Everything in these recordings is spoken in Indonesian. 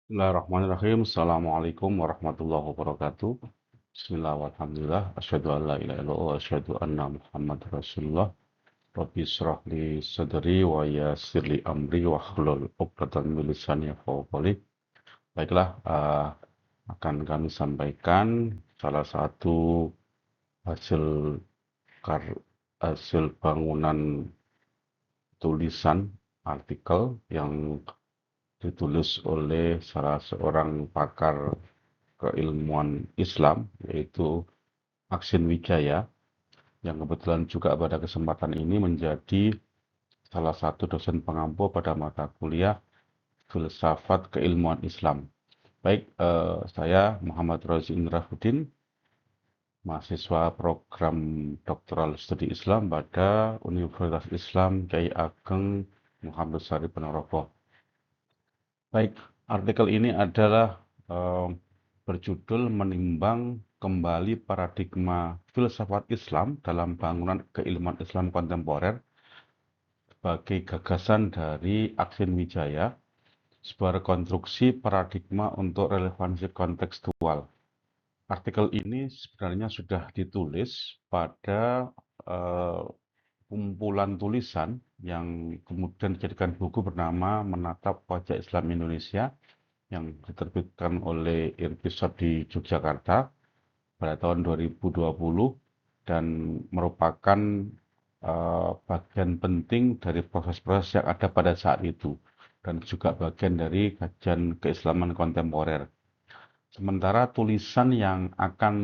Bismillahirrahmanirrahim. Assalamualaikum warahmatullahi wabarakatuh. Bismillah walhamdulillah. Asyhadu an la ilaha illallah wa asyhadu anna Muhammad Rasulullah. Rabbi shrah li sadri wa yassir li amri wa hlul 'uqdatam min lisani yafqahu qawli. Baiklah, akan kami sampaikan salah satu hasil hasil bangunan tulisan artikel yang ditulis oleh salah seorang pakar keilmuan Islam, yaitu Aksin Wijaya, yang kebetulan juga pada kesempatan ini menjadi salah satu dosen pengampu pada mata kuliah Filsafat Keilmuan Islam. Baik, saya Muhammad Rozi Indrafuddin, mahasiswa program Doktoral Studi Islam pada Universitas Islam Kyai Ageng Muhammad Sari Ponorogo. Baik, artikel ini adalah eh, berjudul Menimbang Kembali Paradigma Filsafat Islam dalam Bangunan Keilmuan Islam Kontemporer sebagai gagasan dari Aksin Wijaya, sebuah rekonstruksi paradigma untuk relevansi kontekstual. Artikel ini sebenarnya sudah ditulis pada eh, kumpulan tulisan yang kemudian dijadikan buku bernama Menatap Wajah Islam Indonesia yang diterbitkan oleh Irpisop di Yogyakarta pada tahun 2020 dan merupakan bagian penting dari proses-proses yang ada pada saat itu dan juga bagian dari kajian keislaman kontemporer. Sementara tulisan yang akan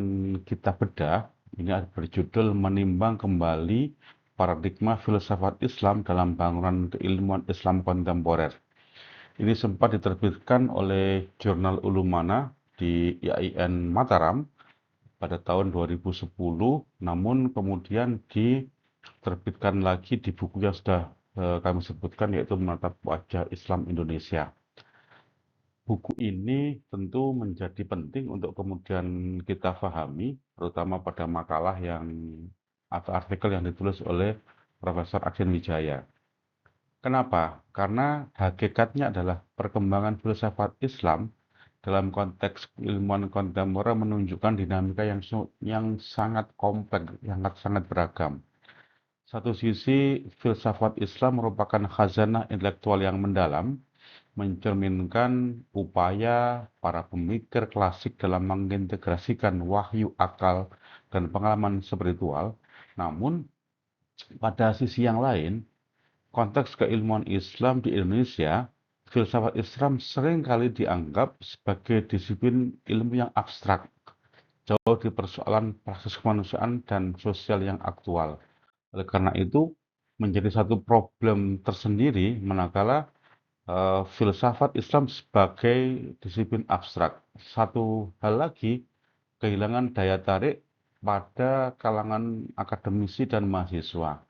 kita bedah ini berjudul Menimbang Kembali Paradigma Filsafat Islam dalam Bangunan Keilmuan Islam Kontemporer. Ini sempat diterbitkan oleh Jurnal Ulumana di IAIN Mataram pada tahun 2010, namun kemudian diterbitkan lagi di buku yang sudah kami sebutkan, yaitu Menatap Wajah Islam Indonesia. Buku ini tentu menjadi penting untuk kemudian kita pahami, terutama pada makalah atau artikel yang ditulis oleh Profesor Aksin Wijaya. Kenapa? Karena hakikatnya adalah perkembangan filsafat Islam dalam konteks ilmuwan kontemporer menunjukkan dinamika yang sangat kompleks, yang sangat beragam. Satu sisi, filsafat Islam merupakan khazanah intelektual yang mendalam, mencerminkan upaya para pemikir klasik dalam mengintegrasikan wahyu akal dan pengalaman spiritual. Namun, pada sisi yang lain, konteks keilmuan Islam di Indonesia, filsafat Islam seringkali dianggap sebagai disiplin ilmu yang abstrak, jauh di persoalan praksis kemanusiaan dan sosial yang aktual. Oleh karena itu, menjadi satu problem tersendiri manakala filsafat Islam sebagai disiplin abstrak. Satu hal lagi, kehilangan daya tarik pada kalangan akademisi dan mahasiswa.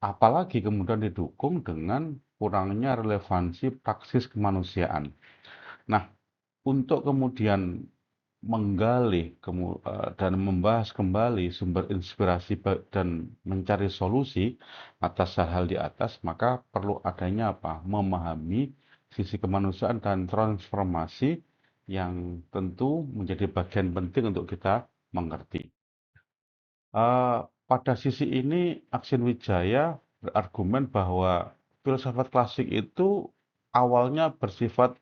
Apalagi kemudian didukung dengan kurangnya relevansi praksis kemanusiaan. Nah, untuk kemudian menggali dan membahas kembali sumber inspirasi dan mencari solusi atas hal-hal di atas, maka perlu adanya apa? Memahami sisi kemanusiaan dan transformasi yang tentu menjadi bagian penting untuk kita mengerti. Eh, Pada sisi ini, Aksin Wijaya berargumen bahwa filsafat klasik itu awalnya bersifat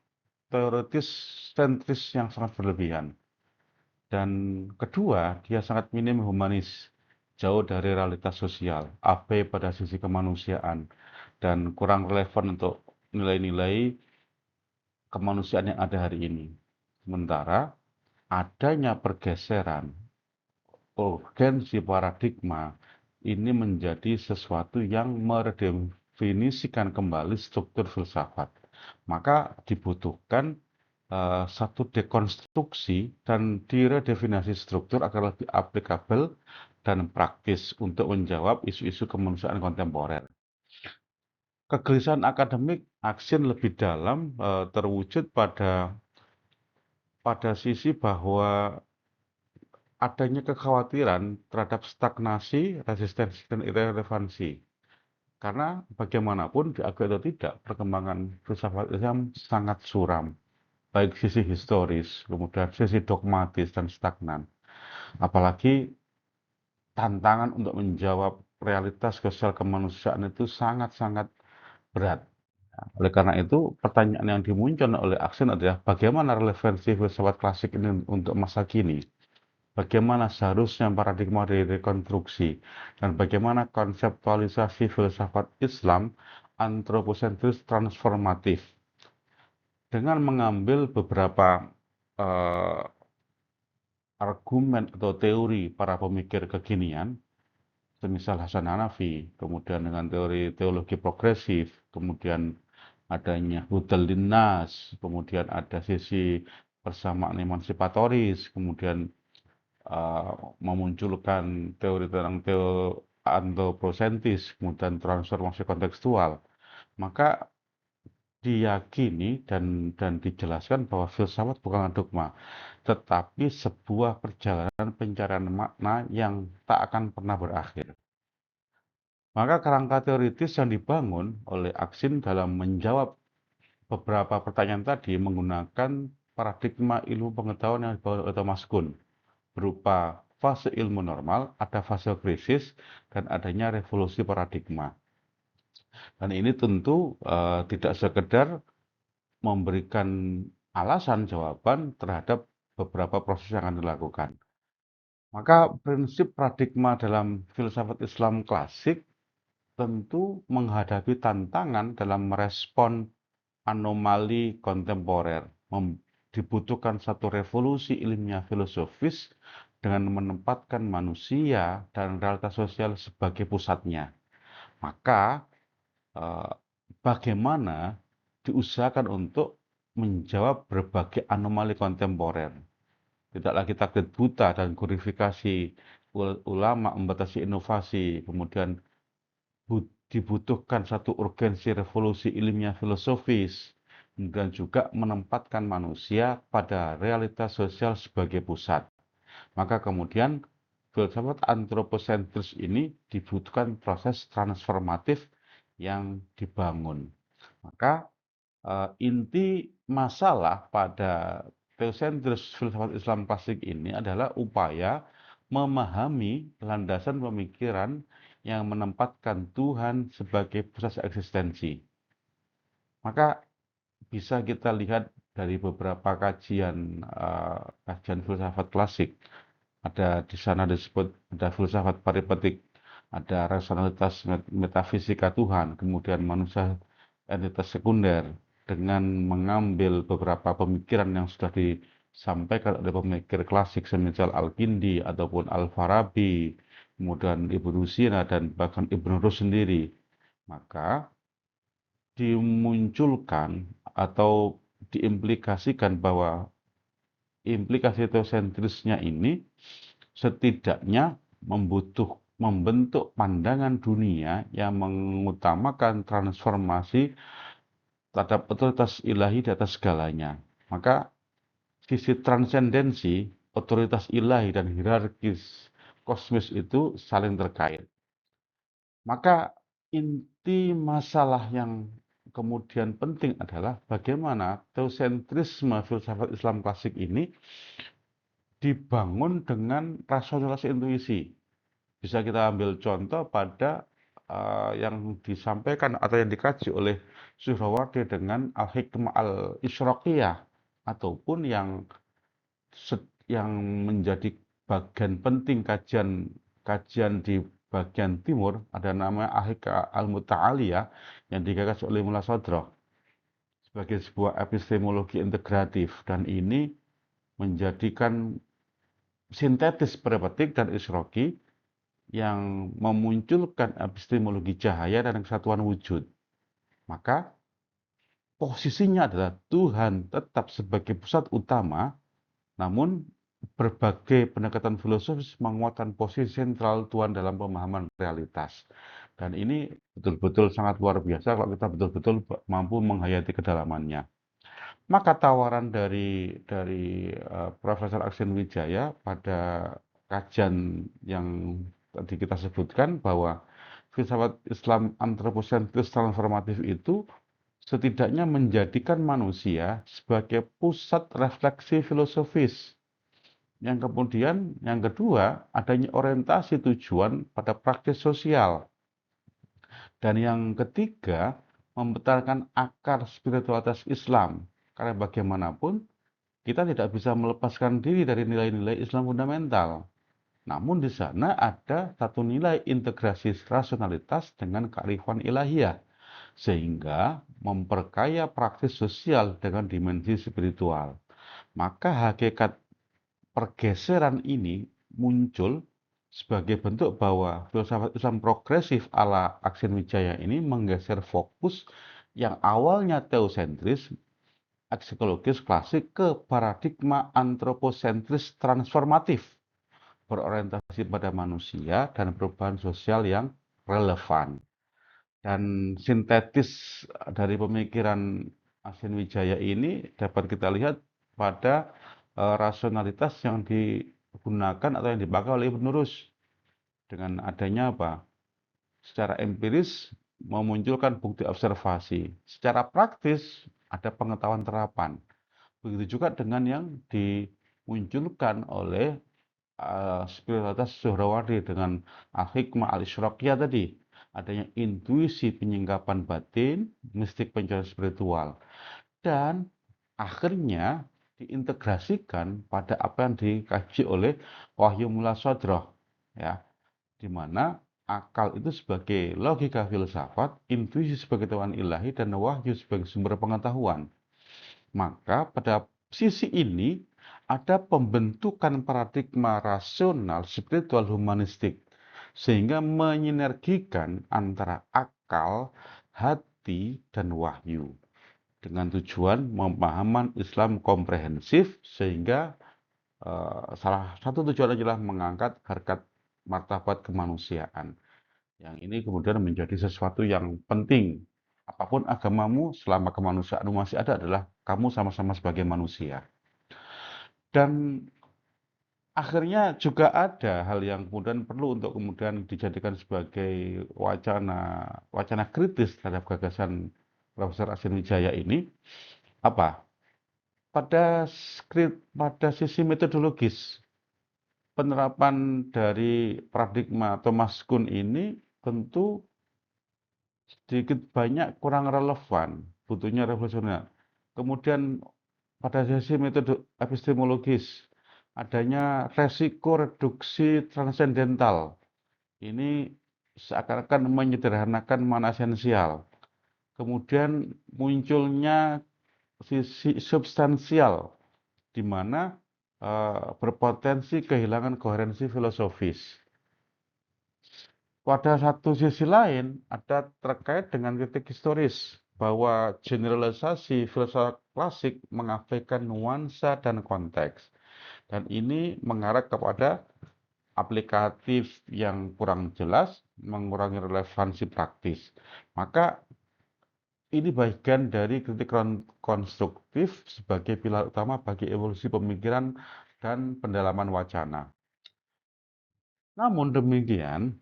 teoritis sentris yang sangat berlebihan. Dan kedua, dia sangat minim humanis, jauh dari realitas sosial, abai pada sisi kemanusiaan, dan kurang relevan untuk nilai-nilai kemanusiaan yang ada hari ini. Sementara adanya pergeseran urgensi paradigma ini menjadi sesuatu yang meredefinisikan kembali struktur filsafat. Maka dibutuhkan satu dekonstruksi dan diredefinisi struktur agar lebih aplikabel dan praktis untuk menjawab isu-isu kemanusiaan kontemporer. Kegelisahan akademik Aksin lebih dalam terwujud pada sisi bahwa adanya kekhawatiran terhadap stagnasi, resistensi, dan irrelevansi. Karena bagaimanapun diakui atau tidak, perkembangan filsafat Islam sangat suram, baik sisi historis, kemudian sisi dogmatis dan stagnan. Apalagi tantangan untuk menjawab realitas sosial kemanusiaan itu sangat-sangat berat. Oleh karena itu, pertanyaan yang dimunculkan oleh Aksin adalah bagaimana relevansi filsafat klasik ini untuk masa kini? Bagaimana seharusnya paradigma direkonstruksi? Dan bagaimana konseptualisasi filsafat Islam antroposentris transformatif? Dengan mengambil beberapa eh, argumen atau teori para pemikir kekinian, semisal Hasan Hanafi, kemudian dengan teori teologi progresif, kemudian adanya hudal linnas, kemudian ada sisi persamaan emansipatoris, kemudian memunculkan teori tentang antroposentris, kemudian transformasi kontekstual, maka diyakini dan dijelaskan bahwa filsafat bukanlah dogma, tetapi sebuah perjalanan pencarian makna yang tak akan pernah berakhir. Maka kerangka teoritis yang dibangun oleh Aksin dalam menjawab beberapa pertanyaan tadi menggunakan paradigma ilmu pengetahuan yang dibawa oleh Thomas Kuhn, berupa fase ilmu normal, ada fase krisis, dan adanya revolusi paradigma. Dan ini tentu tidak sekedar memberikan alasan jawaban terhadap beberapa proses yang akan dilakukan. Maka prinsip paradigma dalam filsafat Islam klasik tentu menghadapi tantangan dalam merespon anomali kontemporer. Dibutuhkan satu revolusi ilmiah filosofis dengan menempatkan manusia dan realitas sosial sebagai pusatnya. Maka eh, bagaimana diusahakan untuk menjawab berbagai anomali kontemporer. Tidak lagi takdir buta dan glorifikasi ulama membatasi inovasi, kemudian dibutuhkan satu urgensi revolusi ilmiah filosofis, dan juga menempatkan manusia pada realitas sosial sebagai pusat. Maka kemudian filsafat antroposentris ini dibutuhkan proses transformatif yang dibangun. Maka inti masalah pada teosentris filsafat Islam klasik ini adalah upaya memahami landasan pemikiran yang menempatkan Tuhan sebagai pusat eksistensi. Maka bisa kita lihat dari beberapa kajian filsafat klasik. Ada di sana disebut ada filsafat paripetik, ada rasionalitas metafisika Tuhan, kemudian manusia entitas sekunder, dengan mengambil beberapa pemikiran yang sudah disampaikan oleh pemikir klasik semisal Al-Kindi ataupun Al-Farabi, kemudian Ibnu Sina dan bahkan Ibnu Rus sendiri. Maka dimunculkan atau diimplikasikan bahwa implikasi teosentrisnya ini setidaknya membentuk pandangan dunia yang mengutamakan transformasi terhadap otoritas ilahi di atas segalanya. Maka sisi transendensi, otoritas ilahi dan hierarkis kosmis itu saling terkait. Maka inti masalah yang kemudian penting adalah bagaimana teosentrisme filsafat Islam klasik ini dibangun dengan rasionalitas intuisi. Bisa kita ambil contoh pada yang disampaikan atau yang dikaji oleh Suhrawardi dengan Al-Hikmah Al-Isyraqiyah, ataupun yang menjadi bagian penting kajian di bagian timur, ada namanya Al-Hikmah Al-Muta'aliyah yang digagas oleh Mullah Sadra sebagai sebuah epistemologi integratif, dan ini menjadikan sintetis peripatik dan isroki yang memunculkan epistemologi cahaya dan kesatuan wujud. Maka posisinya adalah Tuhan tetap sebagai pusat utama, namun berbagai pendekatan filosofis menguatkan posisi sentral Tuhan dalam pemahaman realitas. Dan ini betul-betul sangat luar biasa kalau kita betul-betul mampu menghayati kedalamannya. Maka tawaran dari Profesor Aksin Wijaya pada kajian yang tadi kita sebutkan bahwa filsafat Islam antroposentris transformatif itu setidaknya menjadikan manusia sebagai pusat refleksi filosofis. Yang kemudian, yang kedua, adanya orientasi tujuan pada praktis sosial. Dan yang ketiga, membesarkan akar spiritualitas Islam. Karena bagaimanapun, kita tidak bisa melepaskan diri dari nilai-nilai Islam fundamental. Namun di sana ada satu nilai integrasi rasionalitas dengan kearifan ilahiyah, sehingga memperkaya praktis sosial dengan dimensi spiritual. Maka hakikat pergeseran ini muncul sebagai bentuk bahwa filsafat Islam progresif ala Aksin Wijaya ini menggeser fokus yang awalnya teosentris, aksiologis klasik ke paradigma antroposentris transformatif, berorientasi pada manusia dan perubahan sosial yang relevan. Dan sintetis dari pemikiran Aksin Wijaya ini dapat kita lihat pada rasionalitas yang digunakan atau yang dipakai oleh Ibn Rus dengan adanya apa? Secara empiris memunculkan bukti observasi. Secara praktis ada pengetahuan terapan. Begitu juga dengan yang dimunculkan oleh spiritualitas Suhrawardi dengan al-hikmah al-isyraqiyah tadi. Adanya intuisi penyingkapan batin, mistik pencarian spiritual. Dan akhirnya diintegrasikan pada apa yang dikaji oleh Wahyu Mula Sodroh, ya, di mana akal itu sebagai logika filsafat, intuisi sebagai Tuhan ilahi, dan wahyu sebagai sumber pengetahuan. Maka pada sisi ini ada pembentukan paradigma rasional spiritual humanistik sehingga menyinergikan antara akal, hati, dan wahyu dengan tujuan pemahaman Islam komprehensif sehingga salah satu tujuan adalah mengangkat harkat martabat kemanusiaan. Yang ini kemudian menjadi sesuatu yang penting. Apapun agamamu, selama kemanusiaanmu masih ada adalah kamu sama-sama sebagai manusia. Dan akhirnya juga ada hal yang kemudian perlu untuk kemudian dijadikan sebagai wacana wacana kritis terhadap gagasan Profesor Aksin Wijaya ini. Apa? Pada sisi metodologis, penerapan dari paradigma Thomas Kuhn ini tentu sedikit banyak kurang relevan, butuhnya revolusioner. Kemudian pada sisi metode epistemologis, adanya resiko reduksi transendental. Ini seakan-akan menyederhanakan mana esensial. Kemudian munculnya sisi substansial, di mana berpotensi kehilangan koherensi filosofis. Pada satu sisi lain, ada terkait dengan kritik historis bahwa generalisasi filsafat klasik mengabaikan nuansa dan konteks. Dan ini mengarah kepada aplikatif yang kurang jelas, mengurangi relevansi praktis. Maka ini bagian dari kritik konstruktif sebagai pilar utama bagi evolusi pemikiran dan pendalaman wacana. Namun demikian,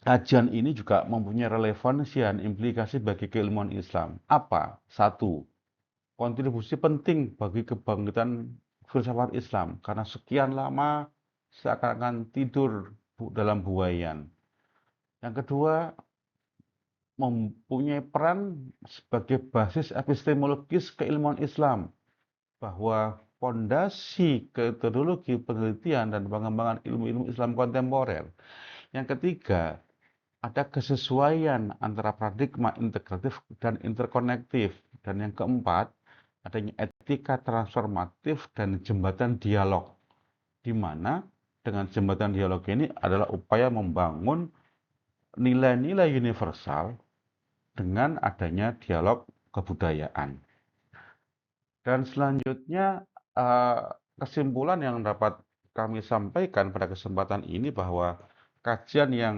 kajian ini juga mempunyai relevansi dan implikasi bagi keilmuan Islam. Apa? Satu, kontribusi penting bagi kebangkitan filsafat Islam karena sekian lama seakan-akan tidur dalam buayan. Yang kedua, mempunyai peran sebagai basis epistemologis keilmuan Islam bahwa fondasi metodologi penelitian dan pengembangan ilmu-ilmu Islam kontemporer. Yang ketiga, ada kesesuaian antara paradigma integratif dan interkonektif. Dan yang keempat, adanya etika transformatif dan jembatan dialog, di mana dengan jembatan dialog ini adalah upaya membangun nilai-nilai universal dengan adanya dialog kebudayaan. Dan selanjutnya, kesimpulan yang dapat kami sampaikan pada kesempatan ini bahwa kajian yang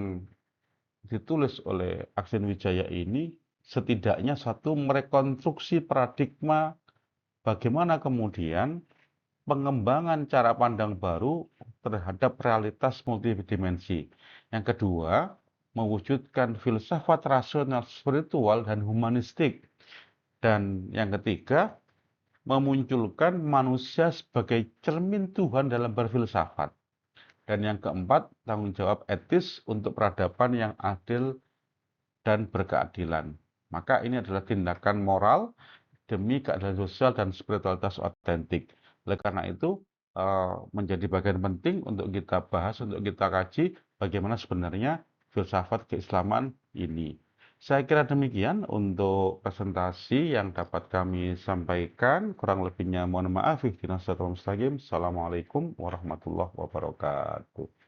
ditulis oleh Aksin Wijaya ini setidaknya satu merekonstruksi paradigma bagaimana kemudian pengembangan cara pandang baru terhadap realitas multidimensi. Yang kedua, mewujudkan filsafat rasional spiritual dan humanistik. Dan yang ketiga, memunculkan manusia sebagai cermin Tuhan dalam berfilsafat. Dan yang keempat, tanggung jawab etis untuk peradaban yang adil dan berkeadilan. Maka ini adalah tindakan moral demi keadilan sosial dan spiritualitas otentik. Oleh karena itu, menjadi bagian penting untuk kita bahas, untuk kita kaji bagaimana sebenarnya filsafat keislaman ini. Saya kira demikian untuk presentasi yang dapat kami sampaikan. Kurang lebihnya mohon maaf. Assalamualaikum warahmatullahi wabarakatuh.